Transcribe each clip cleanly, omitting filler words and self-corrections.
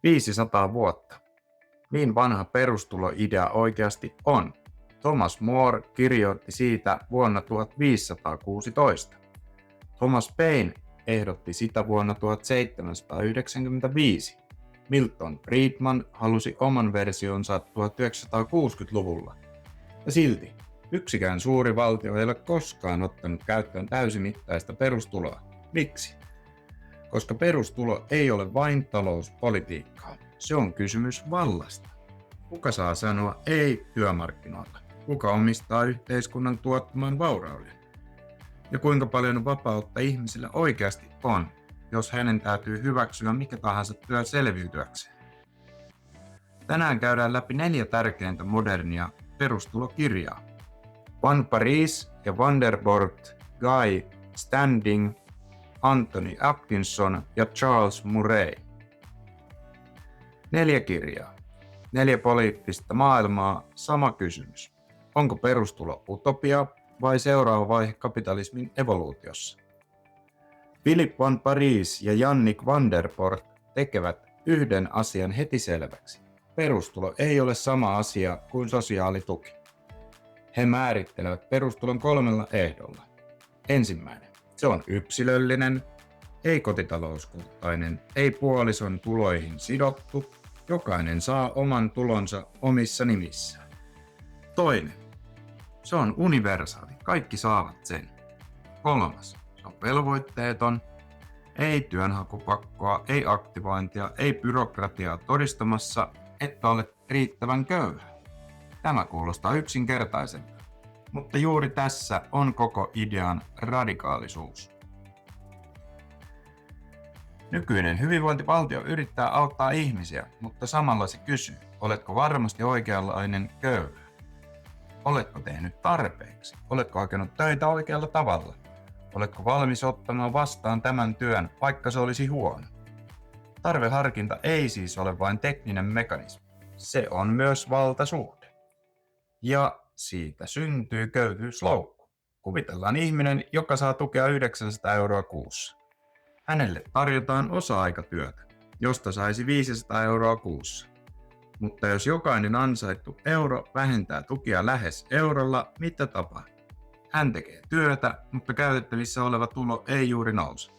500 vuotta. Niin vanha perustuloidea oikeasti on. Thomas More kirjoitti siitä vuonna 1516. Thomas Paine ehdotti sitä vuonna 1795. Milton Friedman halusi oman versionsa 1960-luvulla. Ja silti yksikään suuri valtio ei ole koskaan ottanut käyttöön täysimittaista perustuloa. Miksi? Koska perustulo ei ole vain talouspolitiikkaa. Se on kysymys vallasta. Kuka saa sanoa ei työmarkkinoilla? Kuka omistaa yhteiskunnan tuottaman vaurauden? Ja kuinka paljon vapautta ihmisillä oikeasti on, jos hänen täytyy hyväksyä mikä tahansa työ selviytyäkseen? Tänään käydään läpi 4 tärkeintä modernia perustulokirjaa. Juan Paris ja Vanderbilt, Guy Standing, Anthony Atkinson ja Charles Murray. 4 kirjaa. 4 poliittista maailmaa, sama kysymys. Onko perustulo utopia vai seuraava vaihe kapitalismin evoluutiossa? Philip Juan Paris ja Jannik Vanderbilt tekevät yhden asian heti selväksi. Perustulo ei ole sama asia kuin sosiaalituki. He määrittelevät perustulon 3 ehdolla. Ensimmäinen. Se on yksilöllinen, ei kotitalouskohtainen, ei puolison tuloihin sidottu. Jokainen saa oman tulonsa omissa nimissään. Toinen. Se on universaali. Kaikki saavat sen. 3. Se on velvoitteeton. Ei työnhakupakkoa, ei aktivointia, ei byrokratiaa todistamassa, että olet riittävän köyhä. Tämä kuulostaa yksinkertaiselta. Mutta juuri tässä on koko idean radikaalisuus. Nykyinen hyvinvointivaltio yrittää auttaa ihmisiä, mutta samalla se kysyy, oletko varmasti oikeanlainen köyhä? Oletko tehnyt tarpeeksi? Oletko hakenut töitä oikealla tavalla? Oletko valmis ottamaan vastaan tämän työn, vaikka se olisi huono? Tarveharkinta ei siis ole vain tekninen mekanismi. Se on myös valtasuhde. Ja siitä syntyy köyhyysloukku. Kuvitellaan ihminen, joka saa tukea 900 euroa kuussa. Hänelle tarjotaan osa-aikatyötä, josta saisi 500 euroa kuussa. Mutta jos jokainen ansaittu euro vähentää tukia lähes eurolla, mitä tapahtuu? Hän tekee työtä, mutta käytettävissä oleva tulo ei juuri nouse.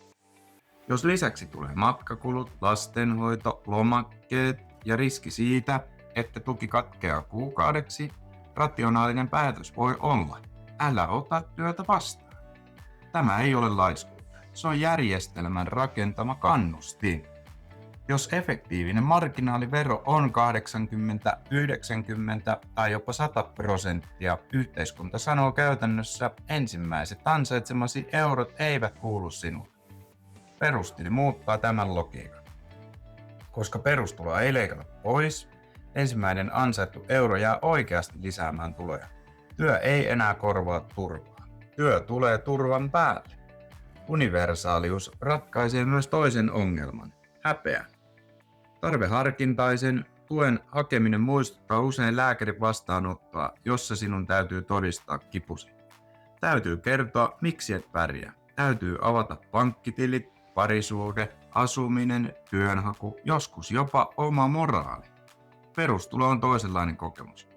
Jos lisäksi tulee matkakulut, lastenhoito, lomakkeet ja riski siitä, että tuki katkeaa kuukaudeksi, rationaalinen päätös voi olla, älä ota työtä vastaan. Tämä ei ole laiskuutta. Se on järjestelmän rakentama kannustin. Jos efektiivinen marginaalivero on 80, 90 tai jopa 100%, yhteiskunta sanoo käytännössä ensimmäiset ansaitsemasi eurot eivät kuulu sinulle. Perustili muuttaa tämän logiikan. Koska perustuloa ei leikata pois, ensimmäinen ansaittu euro jää oikeasti lisäämään tuloja. Työ ei enää korvaa turvaa. Työ tulee turvan päälle. Universaalius ratkaisee myös toisen ongelman, häpeän. Tarveharkintaisen tuen hakeminen muistuttaa usein lääkärin vastaanottoa, jossa sinun täytyy todistaa kipusi. Täytyy kertoa, miksi et pärjää. Täytyy avata pankkitilit, parisuhde, asuminen, työnhaku, joskus jopa oma moraali. Perustulo on toisenlainen kokemus.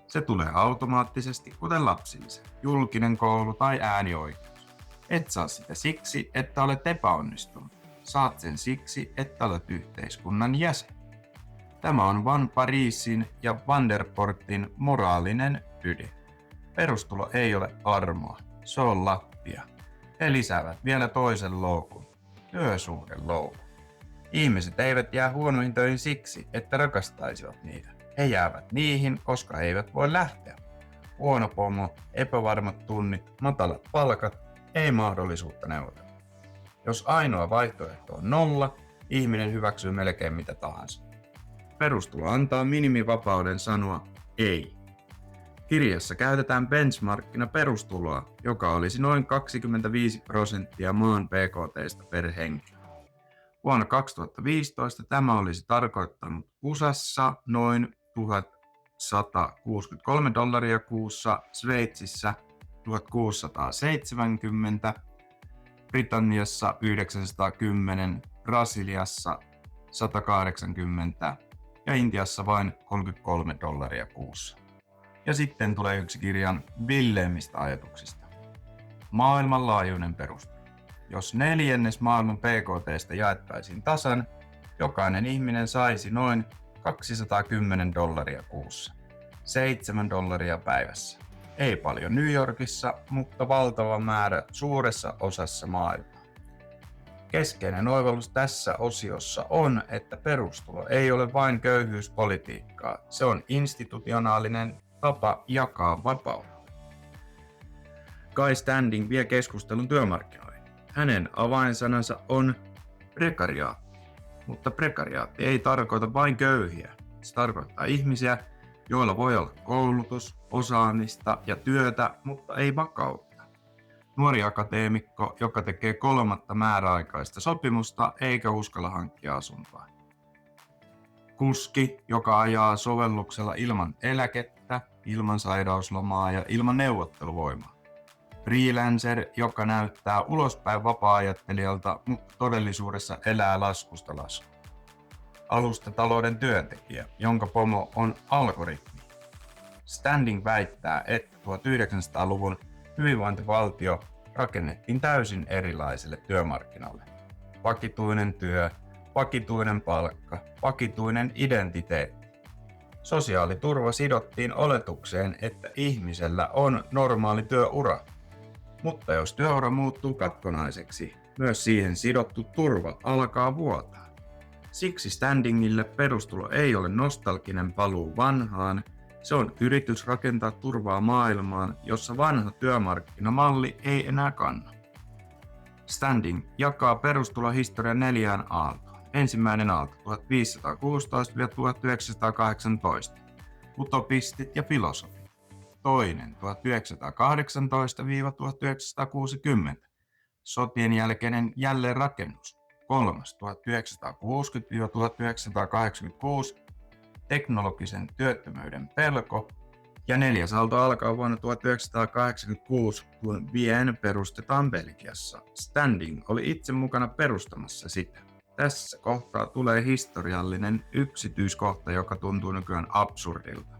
Se tulee automaattisesti, kuten lapsillisen, julkinen koulu tai äänioikeus. Et saa sitä siksi, että olet epäonnistunut. Saat sen siksi, että olet yhteiskunnan jäsen. Tämä on Juan Parisin ja Vanderbiltin moraalinen ydin. Perustulo ei ole armoa, se on lattia. He lisäävät vielä toisen loukun, työsuhdeloukun. Ihmiset eivät jää huonoihin töihin siksi, että rakastaisivat niitä. He jäävät niihin, koska he eivät voi lähteä. Huono pomo, epävarmat tunnit, matalat palkat, ei mahdollisuutta neuvotella. Jos ainoa vaihtoehto on 0, ihminen hyväksyy melkein mitä tahansa. Perustulo antaa minimivapauden sanoa ei. Kirjassa käytetään benchmarkkina perustuloa, joka olisi noin 25% maan BKT:stä per henkilö. Vuonna 2015 tämä olisi tarkoittanut USAssa noin $1,163 kuussa, Sveitsissä 1670, Britanniassa 910, Brasiliassa $180 ja Intiassa vain $33 kuussa. Ja sitten tulee yksi kirjan villeimmistä ajatuksista. Maailmanlaajuinen perustulo. Jos 1/4 maailman PKT:stä jaettaisiin tasan, jokainen ihminen saisi noin $210 kuussa. $7 päivässä. Ei paljon New Yorkissa, mutta valtava määrä suuressa osassa maailmaa. Keskeinen oivallus tässä osiossa on, että perustulo ei ole vain köyhyyspolitiikkaa. Se on institutionaalinen tapa jakaa vapautta. Guy Standing vie keskustelun työmarkkinoihin. Hänen avainsanansa on prekariaatti. Mutta prekariaatti ei tarkoita vain köyhiä. Se tarkoittaa ihmisiä, joilla voi olla koulutus, osaamista ja työtä, mutta ei vakautta. Nuori akateemikko, joka tekee 3. määräaikaista sopimusta eikä uskalla hankkia asuntoa. Kuski, joka ajaa sovelluksella ilman eläkettä, ilman sairauslomaa ja ilman neuvotteluvoimaa. Freelancer, joka näyttää ulospäin vapaa-ajattelijalta, mutta todellisuudessa elää laskusta laskuun. Alustatalouden työntekijä, jonka pomo on algoritmi. Standing väittää, että 1900-luvun hyvinvointivaltio rakennettiin täysin erilaiselle työmarkkinalle. Vakituinen työ, vakituinen palkka, vakituinen identiteetti. Sosiaaliturva sidottiin oletukseen, että ihmisellä on normaali työura. Mutta jos työura muuttuu katkonaiseksi, myös siihen sidottu turva alkaa vuotaa. Siksi Standingille perustulo ei ole nostalginen paluu vanhaan, se on yritys rakentaa turvaa maailmaan, jossa vanha työmarkkinamalli ei enää kanna. Standing jakaa perustulohistorian 4 aaltoon. Ensimmäinen aalto 1516-1918. Utopistit ja filosofit. Toinen 1918-1960. Sotien jälkeinen jälleenrakennus. Kolmas 1960-1986. Teknologisen työttömyyden pelko. Ja 4. aalto alkaa vuonna 1986, kun Vien perustetaan Belgiassa. Standing oli itse mukana perustamassa sitä. Tässä kohtaa tulee historiallinen yksityiskohta, joka tuntuu nykyään absurdilta.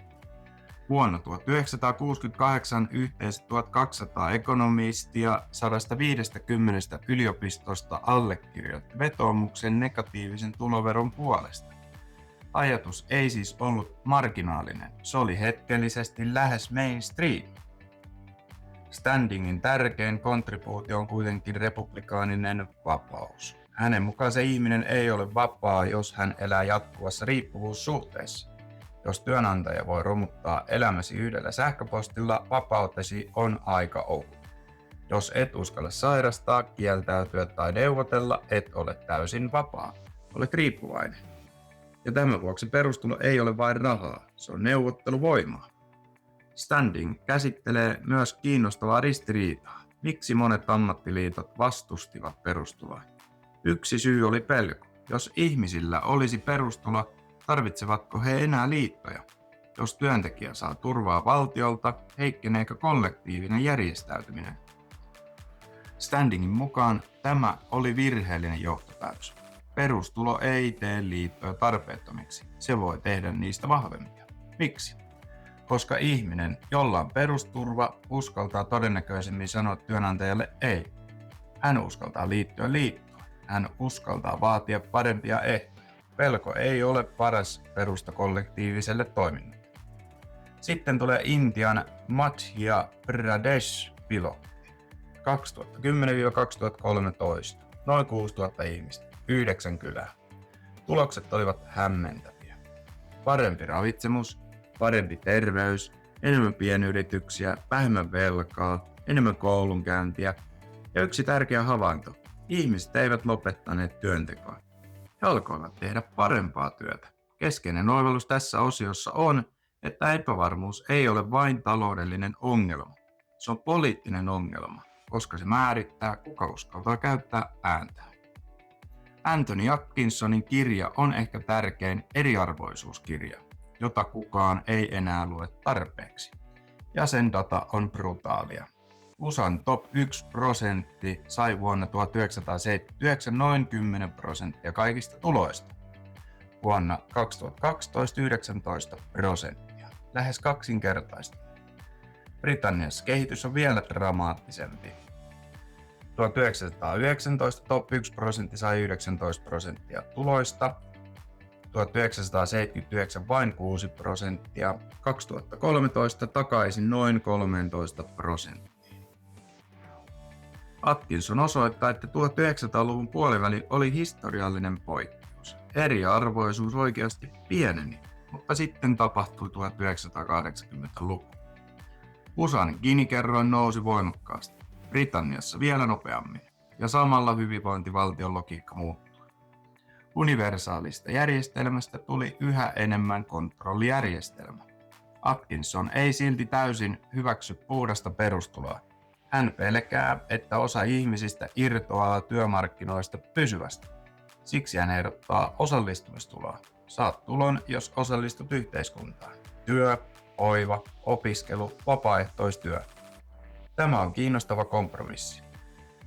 Vuonna 1968 yhteensä 1200 ekonomistia 150 yliopistosta allekirjoitti vetoomuksen negatiivisen tuloveron puolesta. Ajatus ei siis ollut marginaalinen, se oli hetkellisesti lähes mainstream. Standingin tärkein kontribuutio on kuitenkin republikaaninen vapaus. Hänen mukaan se ihminen ei ole vapaa, jos hän elää jatkuvassa riippuvuussuhteessa. Jos työnantaja voi romuttaa elämäsi yhdellä sähköpostilla, vapautesi on aika ohut. Jos et uskalla sairastaa, kieltäytyä tai neuvotella, et ole täysin vapaa. Olet riippuvainen. Ja tämän vuoksi perustulo ei ole vain rahaa, se on neuvotteluvoimaa. Standing käsittelee myös kiinnostavaa ristiriitaa. Miksi monet ammattiliitot vastustivat perustuloa? Yksi syy oli pelko. Jos ihmisillä olisi perustulo, tarvitsevatko he enää liittoja? Jos työntekijä saa turvaa valtiolta, heikkeneekö kollektiivinen järjestäytyminen? Standingin mukaan tämä oli virheellinen johtopäätös. Perustulo ei tee liittoja tarpeettomiksi. Se voi tehdä niistä vahvempia. Miksi? Koska ihminen, jolla on perusturva, uskaltaa todennäköisemmin sanoa työnantajalle ei. Hän uskaltaa liittyä liittoon. Hän uskaltaa vaatia parempia ehtoja. Pelko ei ole paras perusta kollektiiviselle toiminnalle. Sitten tulee Intian Madhya Pradesh-pilotti. 2010-2013. Noin 6000 ihmistä. 9 kylää. Tulokset olivat hämmentäviä. Parempi ravitsemus, parempi terveys, enemmän pienyrityksiä, vähemmän velkaa, enemmän koulunkäyntiä ja yksi tärkeä havainto. Ihmiset eivät lopettaneet työntekoa. He alkoivat tehdä parempaa työtä. Keskeinen oivallus tässä osiossa on, että epävarmuus ei ole vain taloudellinen ongelma. Se on poliittinen ongelma, koska se määrittää, kuka uskaltaa käyttää ääntä. Anthony Atkinsonin kirja on ehkä tärkein eriarvoisuuskirja, jota kukaan ei enää lue tarpeeksi. Ja sen data on brutaalia. USAn top 1% sai vuonna 1979 noin 10% kaikista tuloista. vuonna 2012 19%, lähes kaksinkertaista. Britanniassa kehitys on vielä dramaattisempi. 1919 top 1% sai 19% tuloista, 1979 vain 6%, 2013 takaisin noin 13%. Atkinson osoittaa, että 1900-luvun puoliväli oli historiallinen poikkeus. Eriarvoisuus oikeasti pieneni, mutta sitten tapahtui 1980-luku. USAn Gini-kerroin nousi voimakkaasti, Britanniassa vielä nopeammin, ja samalla hyvinvointivaltion logiikka muuttui. Universaalista järjestelmästä tuli yhä enemmän kontrollijärjestelmä. Atkinson ei silti täysin hyväksy puhdasta perustuloa. Hän pelkää, että osa ihmisistä irtoaa työmarkkinoista pysyvästi. Siksi hän ehdottaa osallistumistuloa. Saat tulon, jos osallistut yhteiskuntaan. Työ, hoiva, opiskelu, vapaaehtoistyö. Tämä on kiinnostava kompromissi.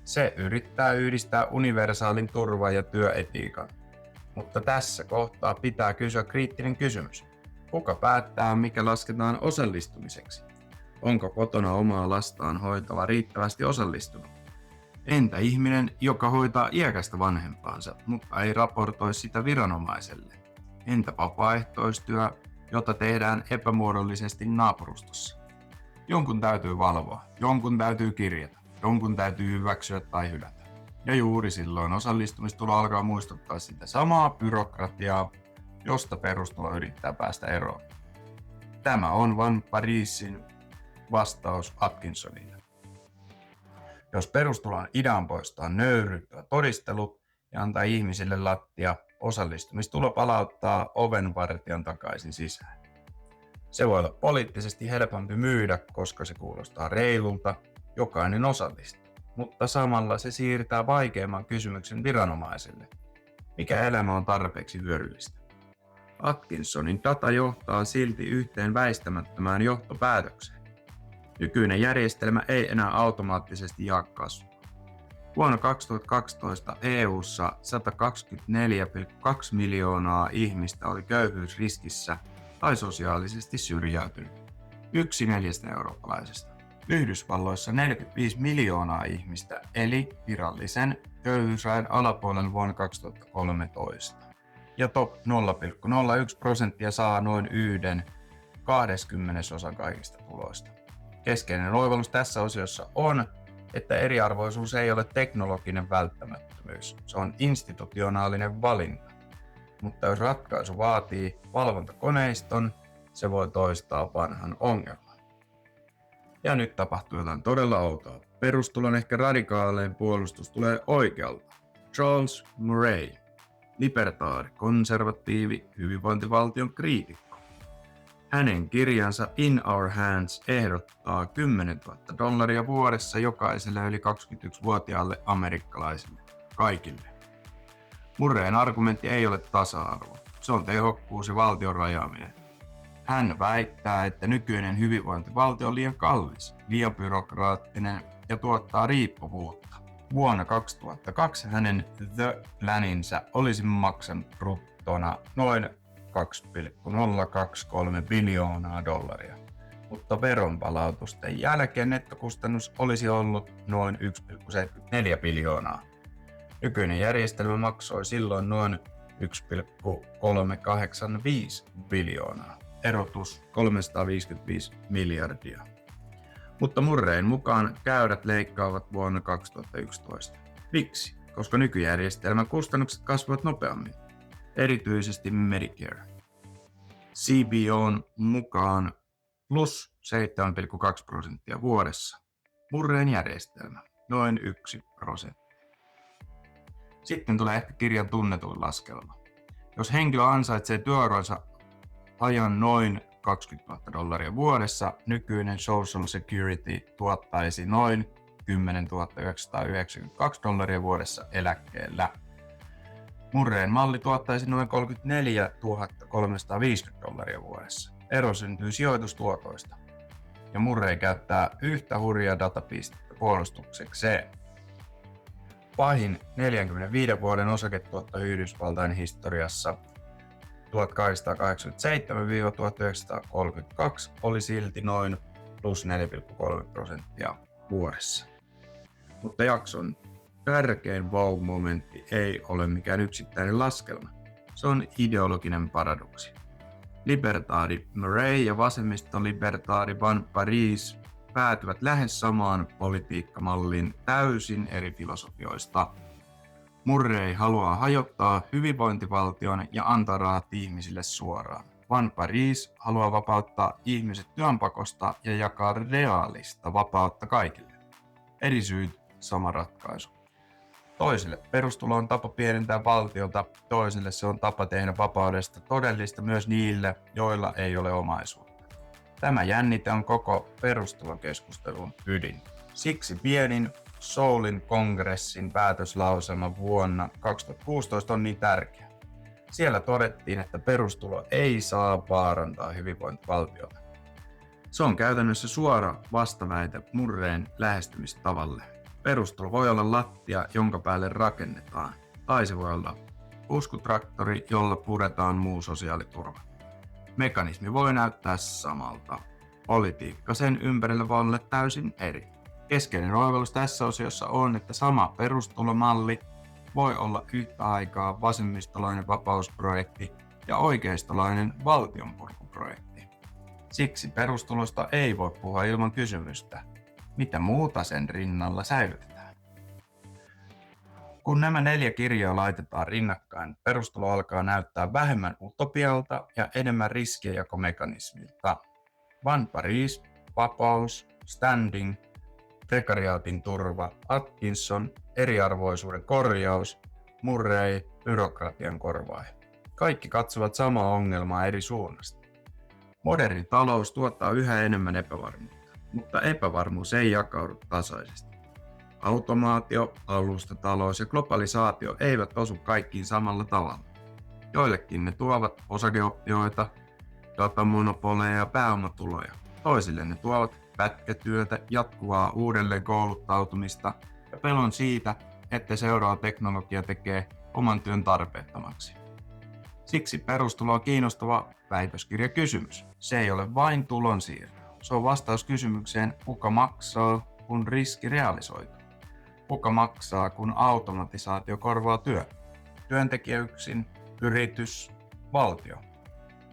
Se yrittää yhdistää universaalin turva- ja työetiikan. Mutta tässä kohtaa pitää kysyä kriittinen kysymys. Kuka päättää, mikä lasketaan osallistumiseksi? Onko kotona omaa lastaan hoitava riittävästi osallistunut? Entä ihminen, joka hoitaa iäkästä vanhempaansa, mutta ei raportoi sitä viranomaiselle? Entä vapaaehtoistyö, jota tehdään epämuodollisesti naapurustossa? Jonkun täytyy valvoa, jonkun täytyy kirjata, jonkun täytyy hyväksyä tai hylätä. Ja juuri silloin osallistumistulo alkaa muistuttaa sitä samaa byrokratiaa, josta perustulo yrittää päästä eroon. Tämä on Van Parisin vastaus Atkinsonille. Jos perustulon idean poistaa nöyryyttävä todistelu ja antaa ihmisille lattia, osallistumistulo palauttaa ovenvartijan takaisin sisään. Se voi olla poliittisesti helpompi myydä, koska se kuulostaa reilulta, jokainen osallistuu, mutta samalla se siirtää vaikeamman kysymyksen viranomaiselle. Mikä elämä on tarpeeksi hyödyllistä? Atkinsonin data johtaa silti yhteen väistämättömään johtopäätökseen. Nykyinen järjestelmä ei enää automaattisesti jaa kasvua. Vuonna 2012 EU:ssa 124,2 miljoonaa ihmistä oli köyhyysriskissä tai sosiaalisesti syrjäytynyt. 1/4 eurooppalaisesta. Yhdysvalloissa 45 miljoonaa ihmistä eli virallisen köyhyysrajan alapuolella vuonna 2013. Ja top 0,01% saa noin 1/20 kaikista tuloista. Keskeinen oivallus tässä osiossa on, että eriarvoisuus ei ole teknologinen välttämättömyys, se on institutionaalinen valinta. Mutta jos ratkaisu vaatii valvontakoneiston, se voi toistaa vanhan ongelman. Ja nyt tapahtuu jotain todella outoa. Perustulon ehkä radikaalein puolustus tulee oikealta. Charles Murray, libertaari, konservatiivi, hyvinvointivaltion kriitikko. Hänen kirjansa In Our Hands ehdottaa $10,000 vuodessa jokaiselle yli 21-vuotiaalle amerikkalaiselle, kaikille. Murrayn argumentti ei ole tasa-arvo, se on tehokkuus ja valtion rajaaminen. Hän väittää, että nykyinen hyvinvointivaltio on liian kallis, liian byrokraattinen ja tuottaa riippuvuutta. Vuonna 2002 hänen The Planinsä olisi maksanut bruttona noin $2,023 biljoonaa, mutta veronpalautusten jälkeen nettokustannus olisi ollut noin 1,74 biljoonaa. Nykyinen järjestelmä maksoi silloin noin 1,385 biljoonaa, erotus 355 miljardia. Mutta Murrayn mukaan käyrät leikkaavat vuonna 2011. Miksi? Koska nykyjärjestelmän kustannukset kasvavat nopeammin, erityisesti Medicare. CBOn mukaan plus 7,2% vuodessa. Murrayn järjestelmä, noin 1%. Sitten tulee ehkä kirjan tunnetuin laskelma. Jos henkilö ansaitsee työuransa ajan noin $20,000 vuodessa, nykyinen Social Security tuottaisi noin $10,992 vuodessa eläkkeellä. Murrayn malli tuottaisi noin $34,350 vuodessa. Ero syntyy sijoitustuotoista. Ja Murray käyttää yhtä hurjaa datapistettä puolustuksekseen. Pahin 45 vuoden osaketuotto Yhdysvaltain historiassa 1887–1932 oli silti noin plus 4,3% vuodessa. Mutta jakson tärkein wow-momentti ei ole mikään yksittäinen laskelma. Se on ideologinen paradoksi. Libertaari Murray ja vasemmistolibertaari Van Parijs päätyvät lähes samaan politiikkamalliin täysin eri filosofioista. Murray haluaa hajottaa hyvinvointivaltion ja antaa rahat ihmisille suoraan. Van Parijs haluaa vapauttaa ihmiset työnpakosta ja jakaa reaalista vapautta kaikille. Eri syyt, sama ratkaisu. Toisille perustulo on tapa pienentää valtiota, toisille se on tapa tehdä vapaudesta todellista myös niille, joilla ei ole omaisuutta. Tämä jännite on koko perustulokeskustelun ydin. Siksi pienin Soulin kongressin päätöslauselma vuonna 2016 on niin tärkeä. Siellä todettiin, että perustulo ei saa vaarantaa hyvinvointivaltiota. Se on käytännössä suora vastaväite Murrayn lähestymistavalle. Perustulo voi olla lattia, jonka päälle rakennetaan, tai se voi olla puskutraktori, jolla puretaan muu sosiaaliturva. Mekanismi voi näyttää samalta. Politiikka sen ympärillä voi olla täysin eri. Keskeinen oivallus tässä osiossa on, että sama perustulomalli voi olla yhtä aikaa vasemmistolainen vapausprojekti ja oikeistolainen valtionpurkuprojekti. Siksi perustulosta ei voi puhua ilman kysymystä, mitä muuta sen rinnalla säilytetään. Kun nämä 4 kirjaa laitetaan rinnakkain, perustulo alkaa näyttää vähemmän utopialta ja enemmän riskienjakomekanismilta. Van Parijs, vapaus, standing, prekariaatin turva, Atkinson, eriarvoisuuden korjaus, Murray, byrokratian korvaaja. Kaikki katsovat samaa ongelmaa eri suunnasta. Moderni talous tuottaa yhä enemmän epävarmuutta, mutta epävarmuus ei jakaudu tasaisesti. Automaatio, alustatalous ja globalisaatio eivät osu kaikkiin samalla tavalla. Joillekin ne tuovat osakeoptioita, datamonopoleja ja pääomatuloja. Toisille ne tuovat pätkätyötä, jatkuvaa uudelleen kouluttautumista ja pelon siitä, että seuraava teknologia tekee oman työn tarpeettomaksi. Siksi perustulo on kiinnostava väitöskirjakysymys. Se ei ole vain tulonsiirto. Se on vastaus kysymykseen, kuka maksaa, kun riski realisoituu. Kuka maksaa, kun automatisaatio korvaa työn? Työntekijä yksin, yritys, valtio?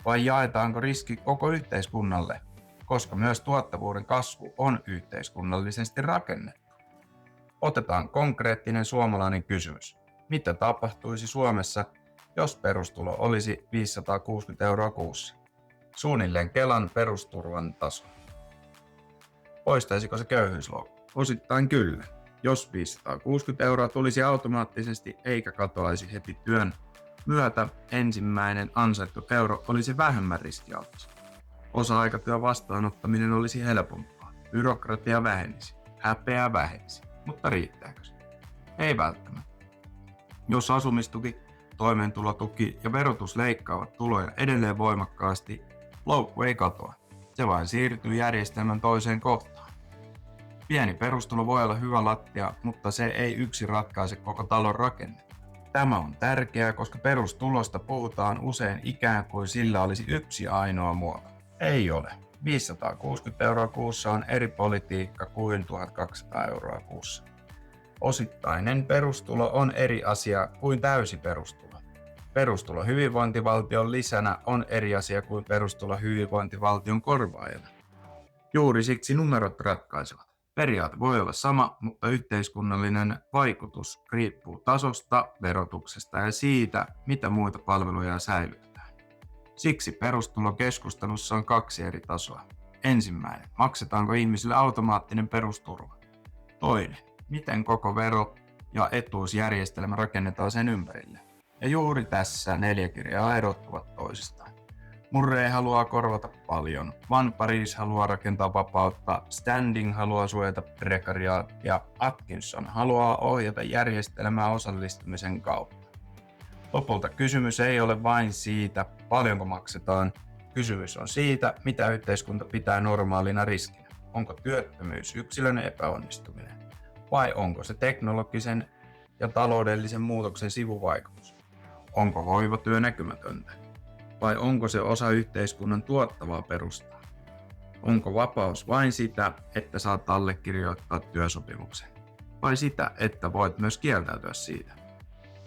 Vai jaetaanko riski koko yhteiskunnalle, koska myös tuottavuuden kasvu on yhteiskunnallisesti rakennettu? Otetaan konkreettinen suomalainen kysymys. Mitä tapahtuisi Suomessa, jos perustulo olisi 560 € kuussa? Suunnilleen Kelan perusturvan taso. Poistaisiko se köyhyysloukku? Osittain kyllä. Jos 560 € tulisi automaattisesti eikä katoaisi heti työn myötä, ensimmäinen ansaittu euro olisi vähemmän riskialtis. Osa-aikatyön vastaanottaminen olisi helpompaa. Byrokratia vähenisi. Häpeä vähenisi. Mutta riittääkö se? Ei välttämättä. Jos asumistuki, toimeentulotuki ja verotus leikkaavat tuloja edelleen voimakkaasti, loukku ei katoa. Se vain siirtyy järjestelmän toiseen kohtaan. Pieni perustulo voi olla hyvä lattia, mutta se ei yksin ratkaise koko talon rakennetta. Tämä on tärkeää, koska perustulosta puhutaan usein ikään kuin sillä olisi yksi ainoa muoto. Ei ole. 560 € kuussa on eri politiikka kuin 1200 € kuussa. Osittainen perustulo on eri asia kuin täysi perustulo. Perustulo hyvinvointivaltion lisänä on eri asia kuin perustulo hyvinvointivaltion korvaajana. Juuri siksi numerot ratkaisevat. Periaate voi olla sama, mutta yhteiskunnallinen vaikutus riippuu tasosta, verotuksesta ja siitä, mitä muita palveluja säilytetään. Siksi perustulokeskustelussa on 2 eri tasoa. Ensimmäinen, maksetaanko ihmisille automaattinen perusturva? Toinen, miten koko vero- ja etuusjärjestelmä rakennetaan sen ympärille? Ja juuri tässä 4 kirjaa erottuvat toisistaan. Murray haluaa korvata paljon, Van Parijs haluaa rakentaa vapautta, Standing haluaa suojata prekariaattia, Atkinson haluaa ohjata järjestelmää osallistumisen kautta. Lopulta kysymys ei ole vain siitä, paljonko maksetaan, kysymys on siitä, mitä yhteiskunta pitää normaalina riskinä. Onko työttömyys yksilön epäonnistuminen? Vai onko se teknologisen ja taloudellisen muutoksen sivuvaikutus? Onko hoivatyö näkymätöntä? vai onko se osa yhteiskunnan tuottavaa perustaa? Onko vapaus vain sitä, että saat allekirjoittaa työsopimuksen? Vai sitä, että voit myös kieltäytyä siitä?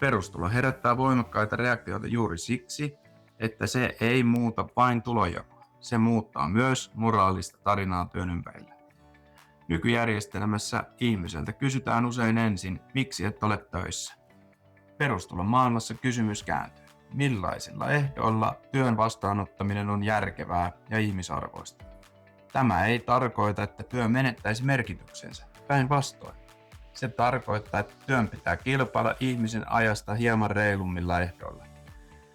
Perustulo herättää voimakkaita reaktioita juuri siksi, että se ei muuta vain tulonjakoa. Se muuttaa myös moraalista tarinaa työn ympärillä. Nykyjärjestelmässä ihmiseltä kysytään usein ensin, miksi et ole töissä. Perustulon maailmassa kysymys kääntyy. Millaisilla ehdoilla työn vastaanottaminen on järkevää ja ihmisarvoista? Tämä ei tarkoita, että työ menettäisi merkityksensä. Päinvastoin. Se tarkoittaa, että työn pitää kilpailla ihmisen ajasta hieman reilummilla ehdoilla.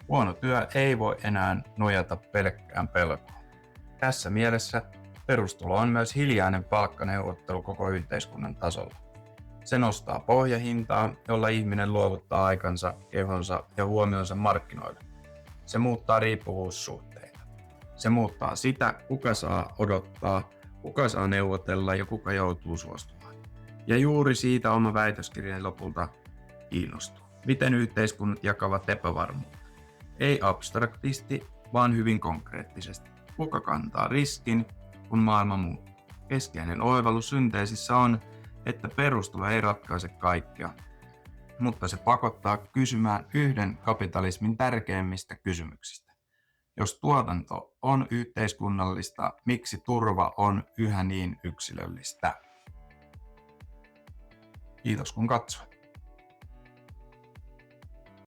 Huono työ ei voi enää nojata pelkkään pelkoon. Tässä mielessä perustulo on myös hiljainen palkkaneuvottelu koko yhteiskunnan tasolla. Se nostaa pohjahintaa, jolla ihminen luovuttaa aikansa, kehonsa ja huomionsa markkinoille. Se muuttaa riippuvuussuhteita. Se muuttaa sitä, kuka saa odottaa, kuka saa neuvotella ja kuka joutuu suostumaan. Ja juuri siitä oma väitöskirjani lopulta kiinnostuu. Miten yhteiskunnat jakavat epävarmuutta? Ei abstraktisti, vaan hyvin konkreettisesti. Kuka kantaa riskin, kun maailma muuttuu? Keskeinen oivallus synteesissä on, että perustulo ei ratkaise kaikkea, mutta se pakottaa kysymään yhden kapitalismin tärkeimmistä kysymyksistä. Jos tuotanto on yhteiskunnallista, miksi turva on yhä niin yksilöllistä? Kiitos kun katsoit.